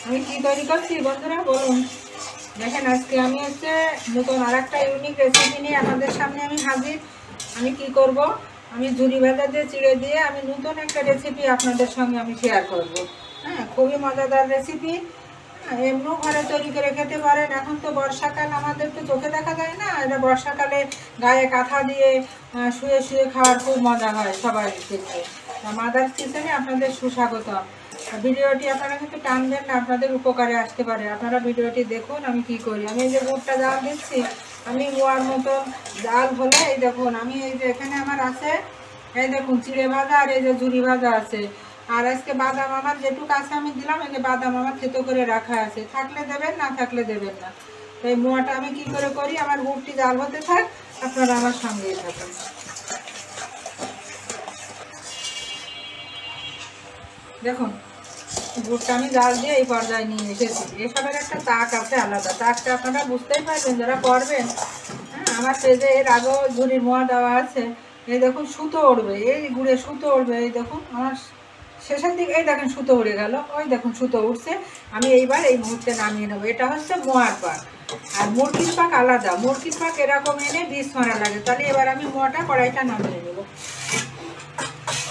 আমি কি তৈরি করছি বন্ধুরা বলুন। দেখেন আজকে আমি হচ্ছে নতুন আর একটা ইউনিক রেসিপি নিয়ে আপনাদের সামনে আমি হাজির। আমি কি করব, আমি ঝুরি ভাজা দিয়ে চিড়ে দিয়ে আমি নতুন একটা রেসিপি আপনাদের সঙ্গে আমি শেয়ার করব। হ্যাঁ, খুবই মজাদার রেসিপি। এমনিও ঘরে তৈরি করে খেতে পারেন। এখন তো বর্ষাকাল, আমাদের তো চোখে দেখা যায় না, এটা বর্ষাকালে গায়ে কাঁথা দিয়ে শুয়ে শুয়ে খাওয়ার খুব মজা হয় সবাই নিয়ে। মাদার্স কিচেনে আপনাদের সুস্বাগতম। ভিডিওটি আপনারা কিন্তু টানবেন না, আপনাদের উপকারে আসতে পারে। আপনারা ভিডিওটি দেখুন আমি কি করি। আমি এই যে গুড়টা জাল দিচ্ছি, আমি গোয়ার মতন জাল হলে এই দেখুন, আমি এই যে এখানে আমার আছে, এই দেখুন চিড়ে ভাজা আর এই যে ঝুরি ভাজা আছে। আর আজকে বাদাম আমার যেটুকু আছে আমি দিলাম, এই যে বাদাম আমার থেতো করে রাখা আছে, থাকলে দেবেন না থাকলে দেবেন না। তো এই মোয়াটা আমি কি করে করি, আমার গুড়টি জাল হতে থাক, আপনারা আমার সঙ্গেই থাকুন। দেখুন গুড়টা আমি জাল দিয়ে এই পর্যায়ে নিয়ে এসেছি। এসবের একটা তাক আছে আলাদা, তাকটা আপনারা বুঝতেই পারবেন যারা করবেন। হ্যাঁ, আমার পেজে এর আগেও ঝুড়ির মোয়া দেওয়া আছে। এই দেখুন সুতো উড়বে, এই গুড়ে সুতো উড়বে। এই দেখুন আমার শেষের দিকে এই দেখেন সুতো উড়ে গেল, ওই দেখুন সুতো উঠছে। আমি এইবার এই মুহূর্তে নামিয়ে নেবো। এটা হচ্ছে মোয়ার পাক। আর মুরগির পাক আলাদা, মুরগির পাক এরকম এনে বীজ মারা লাগে। তাহলে এবার আমি মোয়াটা কড়াইটা নামিয়ে নেবো।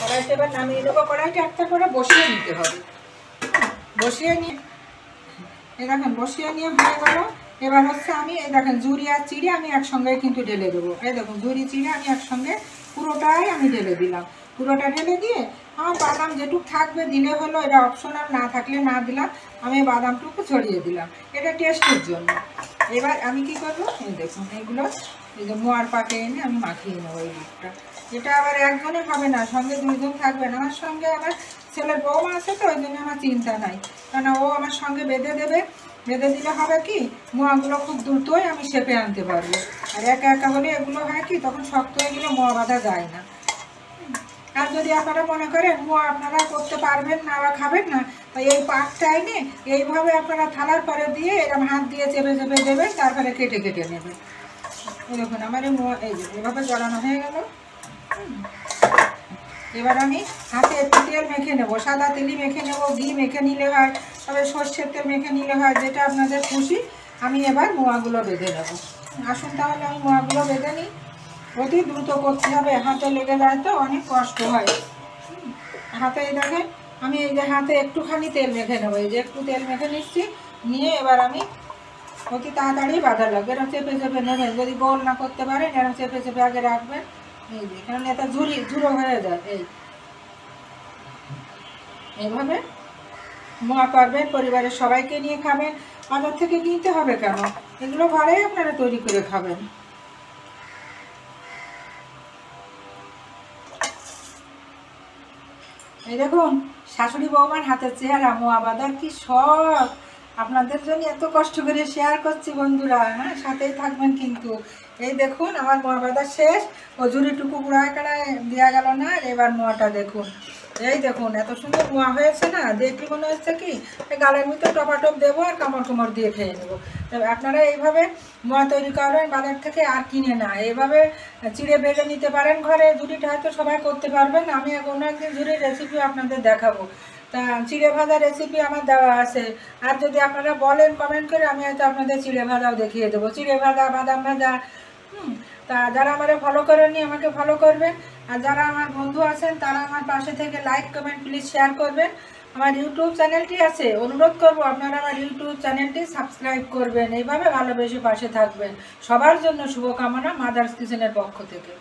কড়াইটা এবার নামিয়ে নেবো, কড়াইটা একটা করে বসিয়ে নিতে হবে। বসিয়ে নিয়ে এই দেখেন বসিয়ে নিয়ে হয়ে গেল। এবার হচ্ছে আমি এই দেখেন ঝুরি আর চিড়ে আমি একসঙ্গে কিন্তু ঢেলে দেবো। এই দেখুন ঝুরি চিড়ে আমি একসঙ্গে পুরোটাই আমি ঢেলে দিলাম। পুরোটা ঢেলে দিয়ে আমার বাদাম যেটুকু থাকবে দিলে হলো, এটা অপশনাল, না থাকলে না দিলাম। আমি বাদামটুকু ছড়িয়ে দিলাম, এটা টেস্টের জন্য। এবার আমি কি করবো, এই দেখুন এইগুলো এই যে মোয়ার পাকে এনে আমি মাখিয়ে নেবো এই দুধটা। এটা আবার একজনে খাবে না, সঙ্গে দুইজন থাকবেন। আমার সঙ্গে আমার ছেলের বৌমা আছে, তো ওই জন্য আমার চিন্তা নাই, কেন ও আমার সঙ্গে বেঁধে দেবে। বেঁধে দিলে হবে কি, মোয়াগুলো খুব দ্রুতই আমি শেপে আনতে পারবো। আর একা একা হলে এগুলো হয় কি, তখন শক্ত হয়ে গেলে মোয়া বাঁধা যায় না। আর যদি আপনারা মনে করেন মোয়া আপনারা করতে পারবেন না বা খাবেন না, তাই এই পাকটা এনে এইভাবে আপনারা থালার পরে দিয়ে এরকম হাত দিয়ে চেপে চেপে দেবেন, তারপরে কেটে কেটে নেবেন। এই দেখুন আমার এই মোয়া এই যে এভাবে জড়ানো হয়ে গেল। এবার আমি হাতে একটু তেল মেখে নেবো, সাদা তেলই মেখে নেবো, ঘি মেখে নিলে হয়, তবে সর্ষের তেল মেখে নিলে হয়, যেটা আপনাদের খুশি। আমি এবার মোয়াগুলো বেঁধে নেবো। আসুন তাহলে আমি মোয়াগুলো বেঁধে নিই। অতি দ্রুত করতে হবে, হাতে লেগে যায় তো অনেক কষ্ট হয়। হাতে এই দেখেন আমি এই যে হাতে একটুখানি তেল মেখে নেবো, এই যে একটু তেল মেখে নিচ্ছি। নিয়ে এবার আমি অতি তাড়াতাড়ি বাঁধা লাগবে। এরকম চেপে চেপে নেবেন, যদি গোল না করতে পারেন এরকম চেপে চেপে আগে রাখবেন। এই যে কারণ এটা ঝুড়ো হয়ে যায়। এইভাবে মোয়া করবেন, পরিবারের সবাইকে নিয়ে খাবেন। বাজার থেকে কিনতে হবে কেন, এগুলো ঘরেই আপনারা তৈরি করে খাবেন। এই দেখুন শাশুড়ি বৌমার হাতের চেহারা, মোয়া বাঁধার কি শখ। আপনাদের জন্য এত কষ্ট করে শেয়ার করছি বন্ধুরা, হ্যাঁ সাথেই থাকবেন কিন্তু। এই দেখুন আমার মোয়া বাঁধা শেষ, ও ঝুড়িটুকু গুঁড়ায় কাড়ায় দেওয়া গেল না। এবার মোয়াটা দেখুন, এই দেখুন এত সুন্দর মোয়া হয়েছে না, দেখলে মনে হচ্ছে কি গালের ভিতরে টপাটপ দেবো আর কামড় কামড় দিয়ে খেয়ে নেবো। তবে আপনারা এইভাবে মোয়া তৈরি করবেন বাজার থেকে, আর কিনে না। এইভাবে চিড়ে বেঁধে নিতে পারেন ঘরে। ঝুড়িটা হয়তো সবাই করতে পারবেন, আমি কোনো একদিন ঝুড়ির রেসিপি আপনাদের দেখাবো। তা চিড়ে ভাজা রেসিপি আমার দেওয়া আছে, আর যদি আপনারা বলেন কমেন্ট করে আমি হয়তো আপনাদের চিড়ে ভাজাও দেখিয়ে দেবো, চিড়ে ভাজা, বাদাম ভাজা। তা যারা আমারে ফলো করেননি আমাকে ফলো করবেন, আর যারা আমার বন্ধু আছেন তারা আমার পাশে থেকে লাইক কমেন্ট প্লিজ শেয়ার করবেন। আমার ইউটিউব চ্যানেলটি আছে, অনুরোধ করব আপনারা আমার ইউটিউব চ্যানেলটি সাবস্ক্রাইব করবেন। এইভাবে ভালোবেসে পাশে থাকবেন। সবার জন্য শুভকামনা মাদার্স কিচেনের পক্ষ থেকে।